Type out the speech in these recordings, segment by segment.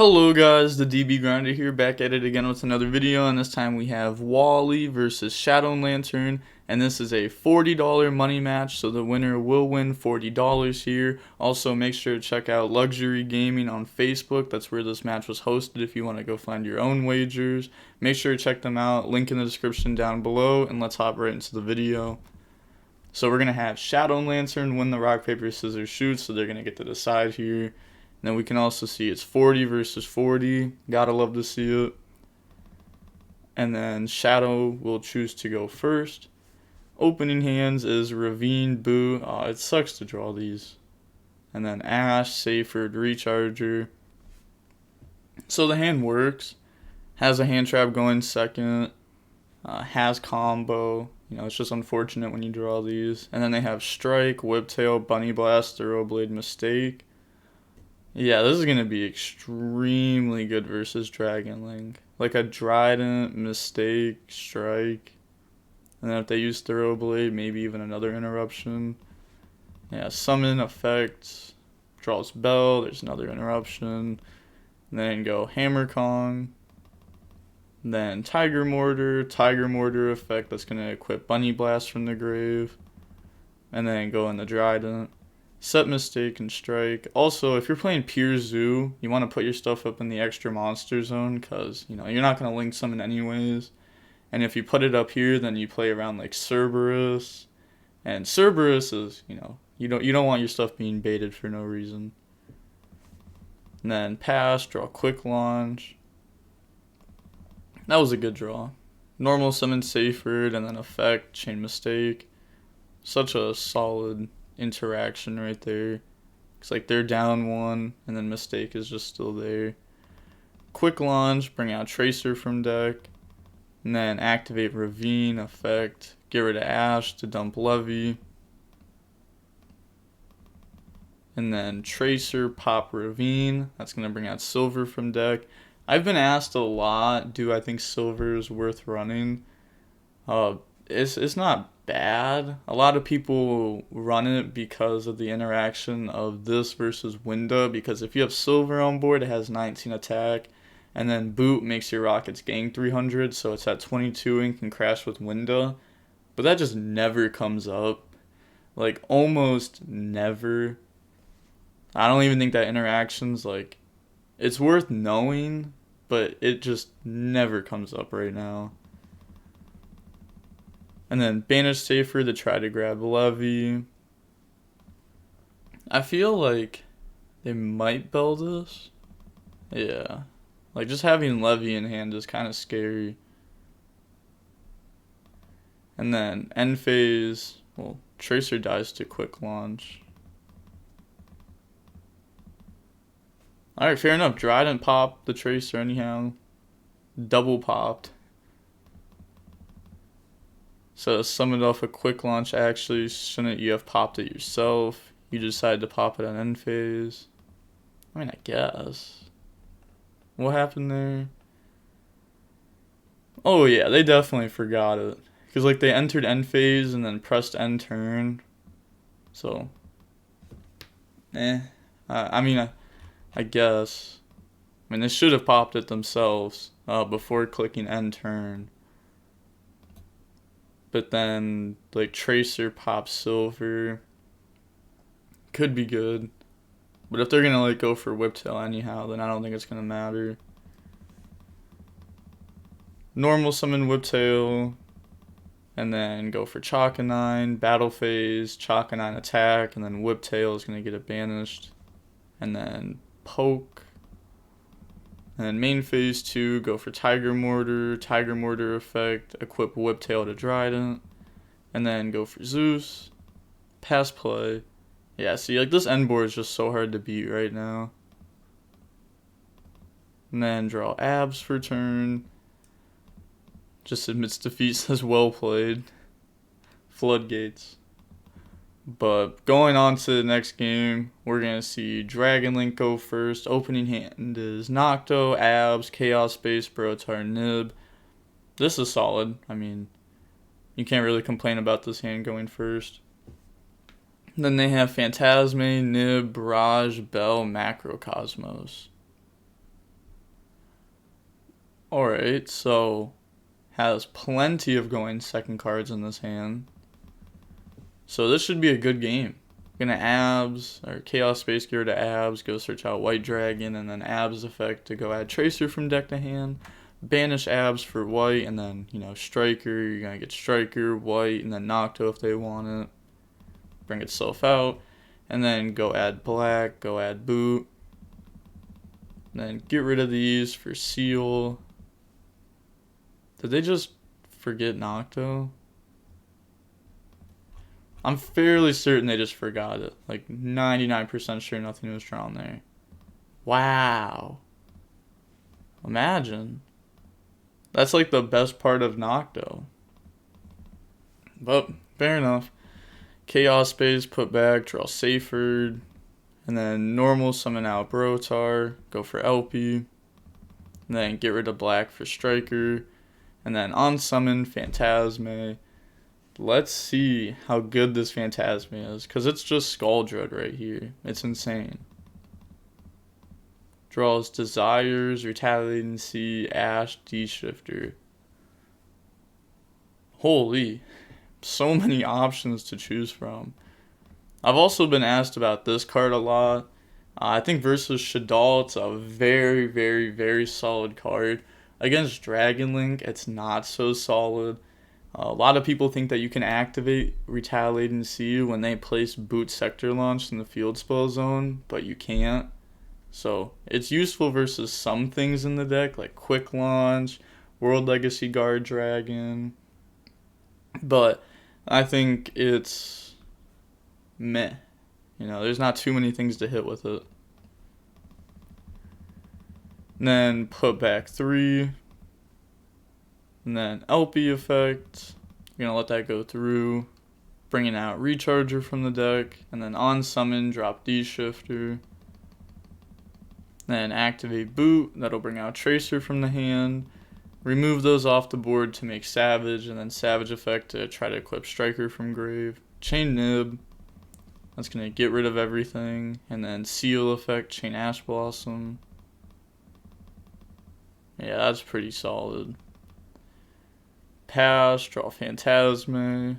Hello guys, the DB Grinder here, back at it again with another video, and this time we have Wally versus Shadow Lantern, and this is a $40 money match, so the winner will win $40 here. Also, make sure to check out Luxury Gaming on Facebook. That's where this match was hosted if you want to go find your own wagers. Make sure to check them out, link in the description down below, and let's hop right into the video. So we're going to have Shadow Lantern win the rock, paper, scissors, shoot, so they're going to get to decide here. Then we can also see it's 40 versus 40. Gotta love to see it. And then Shadow will choose to go first. Opening hands is Ravine, Boo. Oh, it sucks to draw these. And then Ash, Seyfried, Recharger. So the hand works. Has a hand trap going second. Has combo. You know, it's just unfortunate when you draw these. And then they have Strike, Whiptail, Bunny Blast, Thoroughblade, Mistake. Yeah, this is going to be extremely good versus Dragon Link. Like a Trident, Mistake, Strike. And then if they use Thoroughblade, maybe even another Interruption. Yeah, Summon, Effect, draws Bell, there's another Interruption. And then go Hammer Kong. Then Tiger Mortar effect that's going to equip Bunny Blast from the grave. And then go in the Trident. Set, Mistake, and Strike. Also, if you're playing pure Zoo, you want to put your stuff up in the extra monster zone because, you know, you're not going to link summon anyways. And if you put it up here, then you play around like Cerberus. And Cerberus is, you know, you don't want your stuff being baited for no reason. And then pass, draw quick launch. That was a good draw. Normal summon Seyfried and then effect, chain Mistake. Such a solid interaction right there. It's like they're down one and then Mistake is just still there. Quick launch, bring out Tracer from deck, and then activate Ravine effect, get rid of Ash to dump Levy, and then Tracer, pop Ravine. That's going to bring out Silver from deck. I've been asked a lot, do I think Silver is worth running? It's not bad. A lot of people run it because of the interaction of this versus Winda, because if you have Silver on board, it has 19 attack, and then Boot makes your Rockets gang 300, so it's at 22 and can crash with Winda. But that just never comes up. Like, almost never. I don't even think that interaction's, like, it's worth knowing, but it just never comes up right now. And then banish Seyfried to try to grab Levy. I feel like they might build this. Yeah. Like, just having Levy in hand is kind of scary. And then end phase. Well, Tracer dies to quick launch. Alright, fair enough. Trident popped the Tracer anyhow. Double popped. So summoned off a quick launch. Actually, shouldn't you have popped it yourself? You decided to pop it on end phase. I mean, I guess. What happened there? Oh yeah, they definitely forgot it. Because like they entered end phase and then pressed end turn. So, I guess. I mean, they should have popped it themselves before clicking end turn. But then, like, Tracer pops Silver. Could be good. But if they're going to, like, go for Whiptail anyhow, then I don't think it's going to matter. Normal summon Whiptail. And then go for Chakanine. Battle phase. Chakanine attack. And then Whiptail is going to get it banished. And then poke. And then main phase 2, go for Tiger Mortar effect, equip Whiptail to Trident, and then go for Zeus, pass play. Yeah, see, like this end board is just so hard to beat right now. And then draw Abs for turn. Just admits defeat, says well played. Floodgates. But going on to the next game, we're going to see Dragon Link go first. Opening hand is Nocto, Abs, Chaos Space, Brotar, Nib. This is solid. I mean, you can't really complain about this hand going first. Then they have Phantasme, Nib, Barrage, Bell, Macrocosmos. Alright, so has plenty of going second cards in this hand. So this should be a good game. Gonna abs, or Chaos Space Gear to abs, go search out White Dragon, and then abs effect to go add Tracer from deck to hand. Banish abs for white, and then, Striker, you're gonna get Striker, white, and then Nocto if they want it. Bring itself out, and then go add black, go add boot. And then get rid of these for seal. Did they just forget Nocto? I'm fairly certain they just forgot it. Like 99% sure nothing was drawn there. Wow. Imagine. That's like the best part of Nocto. But fair enough. Chaos Space, put back, draw Seyfried. And then normal summon out Brotar, go for LP. And then get rid of black for Striker. And then on summon Phantasme. Let's see how good this Phantasme is, because it's just Scaldred right here. It's insane. Draws Desires, Retaliating Sea, Ash, D-Shifter. Holy, so many options to choose from. I've also been asked about this card a lot. I think versus Shaddoll, it's a very, very, very solid card. Against Dragon Link, it's not so solid. A lot of people think that you can activate Retaliating Sea when they place Boot Sector Launch in the field spell zone, but you can't. So it's useful versus some things in the deck, like Quick Launch, World Legacy Guard Dragon. But I think it's meh. There's not too many things to hit with it. And then put back 3. And then LP effect, you're going to let that go through, bringing out Recharger from the deck, and then on summon, drop D-Shifter. Then activate Boot, that'll bring out Tracer from the hand, remove those off the board to make Savage, and then Savage effect to try to equip Striker from grave. Chain Nib, that's going to get rid of everything, and then Seal effect, Chain Ash Blossom. Yeah, that's pretty solid. Pass, draw Phantasme.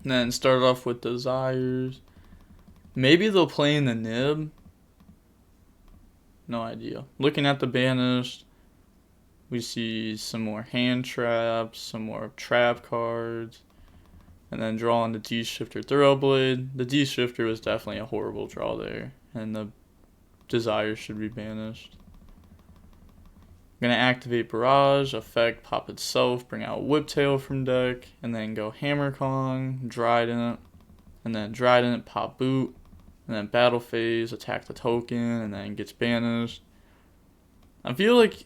And then start off with Desires. Maybe they'll play in the Nib. No idea. Looking at the banished, we see some more hand traps, some more trap cards. And then draw on the D-Shifter Thoroughblade. The D-Shifter was definitely a horrible draw there. And the Desires should be banished. I'm going to activate Barrage, effect, pop itself, bring out Whiptail from deck, and then go Hammer Kong, Drident, and then Drident, pop Boot, and then Battle Phase, attack the token, and then gets banished. I feel like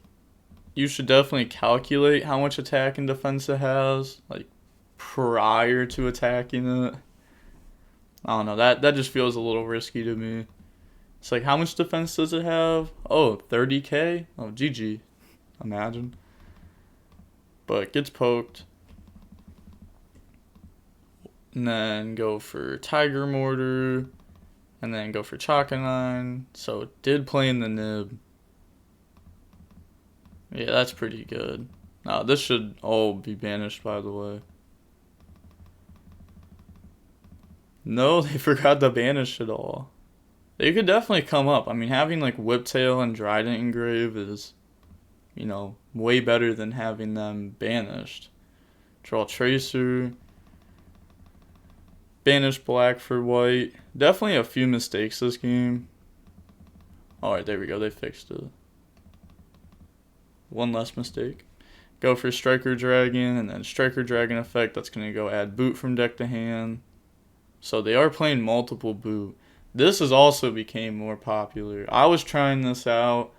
you should definitely calculate how much attack and defense it has, like, prior to attacking it. I don't know, that just feels a little risky to me. It's like, how much defense does it have? Oh, 30k? Oh, GG. Imagine. But gets poked. And then go for Tiger Mortar. And then go for Chakanine. So it did play in the Nib. Yeah, that's pretty good. This should all be banished, by the way. No, they forgot to banish it all. They could definitely come up. I mean, having like Whiptail and Drident engrave is, way better than having them banished. Draw Tracer. Banish black for white. Definitely a few mistakes this game. Alright, there we go. They fixed it. One less mistake. Go for Striker Dragon, and then Striker Dragon effect. That's going to go add Boot from deck to hand. So they are playing multiple Boot. This has also became more popular. I was trying this out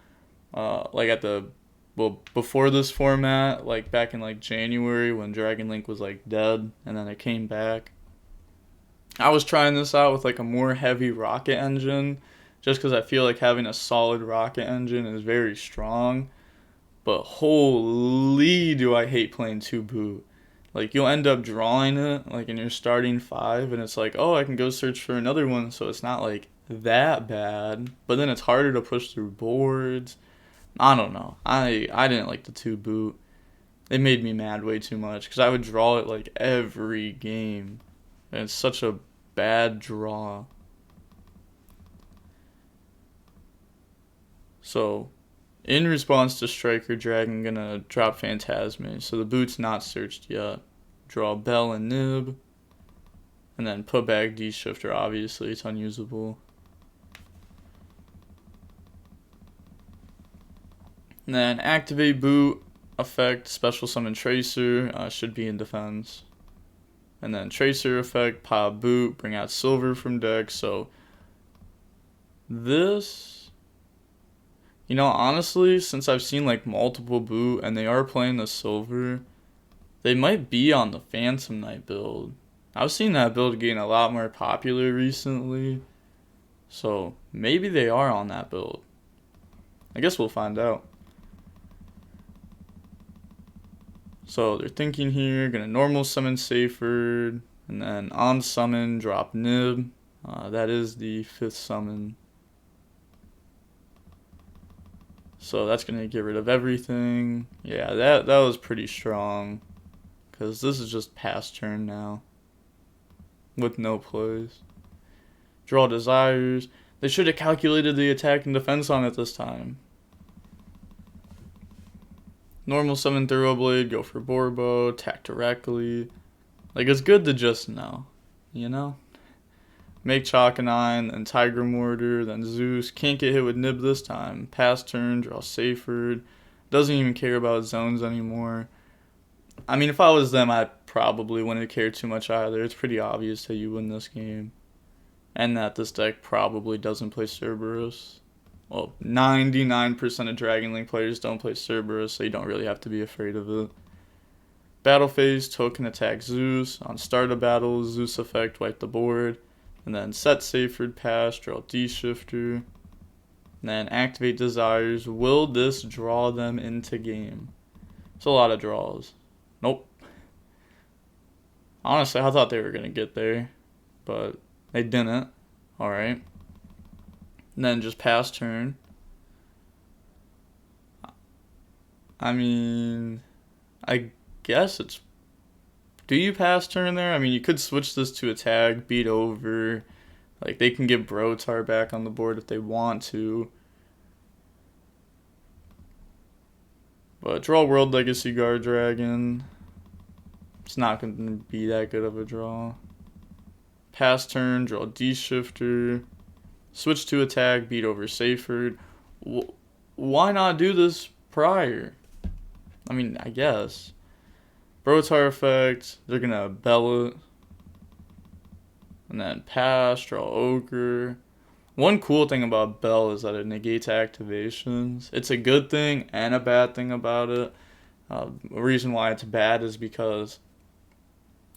before this format, like back in like January when Dragon Link was like dead and then it came back. I was trying this out with like a more heavy rocket engine just because I feel like having a solid rocket engine is very strong. But holy do I hate playing 2 Boot. Like, you'll end up drawing it, like, in your starting 5, and it's like, oh, I can go search for another one, so it's not, like, that bad. But then it's harder to push through boards. I don't know. I didn't like the 2 boot. It made me mad way too much because I would draw it like every game. And it's such a bad draw. So, in response to Striker Dragon, gonna drop Phantasme. So the boot's not searched yet. Draw Bell and Nib. And then put back D-Shifter, obviously, it's unusable. And then activate boot, effect, special summon Tracer, should be in defense. And then Tracer effect, pop boot, bring out Silver from deck. So this, honestly, since I've seen like multiple boot and they are playing the Silver, they might be on the Phantom Knight build. I've seen that build getting a lot more popular recently. So maybe they are on that build. I guess we'll find out. So they're thinking here, gonna normal summon Seyfried, and then on summon drop Nib. That is the 5th summon. So that's gonna get rid of everything. Yeah, that was pretty strong. Because this is just past turn now. With no plays. Draw Desires. They should have calculated the attack and defense on it this time. Normal summon Thoroughblade, go for Borbo, attack directly. Like, it's good to just know, Make Chakanine, then Tiger Mortar, then Zeus. Can't get hit with Nib this time. Pass turn, draw Seyfried. Doesn't even care about zones anymore. I mean, if I was them, I probably wouldn't care too much either. It's pretty obvious that you win this game. And that this deck probably doesn't play Cerberus. Well, 99% of Dragon Link players don't play Cerberus, so you don't really have to be afraid of it. Battle phase, token attack Zeus. On start of battle, Zeus effect, wipe the board. And then set Seyfried pass, draw D-Shifter. And then activate Desires. Will this draw them into game? It's a lot of draws. Nope. Honestly, I thought they were going to get there, but they didn't. Alright. And then just pass turn. I mean, I guess it's... Do you pass turn there? I mean, you could switch this to attack, beat over. Like, they can get Brotar back on the board if they want to. But draw World Legacy Guard Dragon. It's not going to be that good of a draw. Pass turn, draw D-Shifter. Switch to attack, beat over Seyfried. Why not do this prior? I mean, I guess. Brotar effect, they're going to Bell it. And then pass, draw Ogre. One cool thing about Bell is that it negates activations. It's a good thing and a bad thing about it. The reason why it's bad is because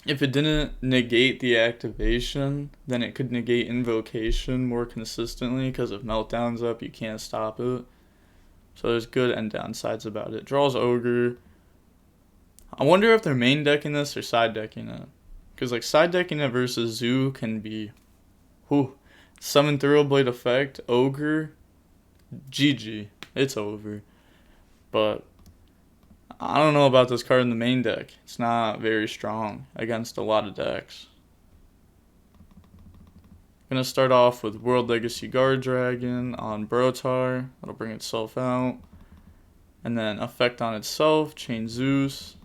if it didn't negate the activation, then it could negate invocation more consistently, because if Meltdown's up, you can't stop it. So there's good and downsides about it. Draws Ogre. I wonder if they're main decking this or side decking it. Because like side decking it versus Zoo can be... Summon Thoroughblade effect, Ogre, GG. It's over. But I don't know about this card in the main deck. It's not very strong against a lot of decks. Gonna start off with World Legacy Guard Dragon on Brotar. That'll bring itself out. And then effect on itself, chain Zeus.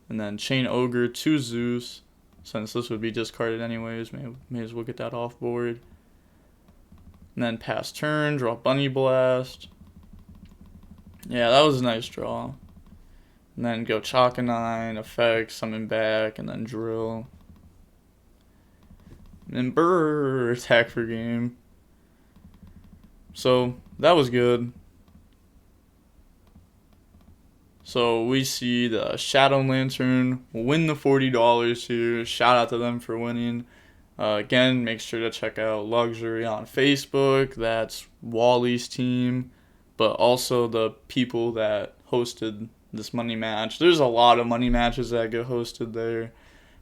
And then chain Ogre to Zeus. Since this would be discarded anyways, may as well get that off board. And then pass turn, draw Bunny Blast. Yeah, that was a nice draw. And then go Chakanine, effect, summon back, and then drill. And then brrr, attack for game. So, that was good. So, we see the Shadow Lantern win the $40 here. Shout out to them for winning. Again, make sure to check out Luxury on Facebook. That's Wally's team. But also the people that hosted this money match. There's a lot of money matches that get hosted there.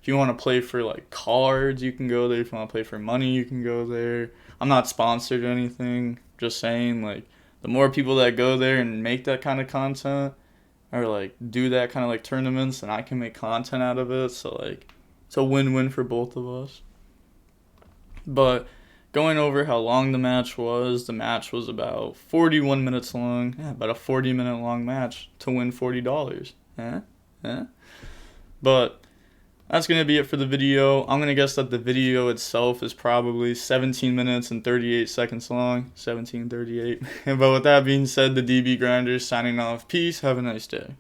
If you want to play for like cards, you can go there. If you want to play for money, you can go there. I'm not sponsored or anything. Just saying, like, the more people that go there and make that kind of content, or like do that kind of like tournaments, and I can make content out of it. So like it's a win-win for both of us. But going over how long the match was about 41 minutes long. Yeah, about a 40-minute long match to win $40. But that's going to be it for the video. I'm going to guess that the video itself is probably 17 minutes and 38 seconds long. 17:38. But with that being said, the DB Grinder signing off. Peace. Have a nice day.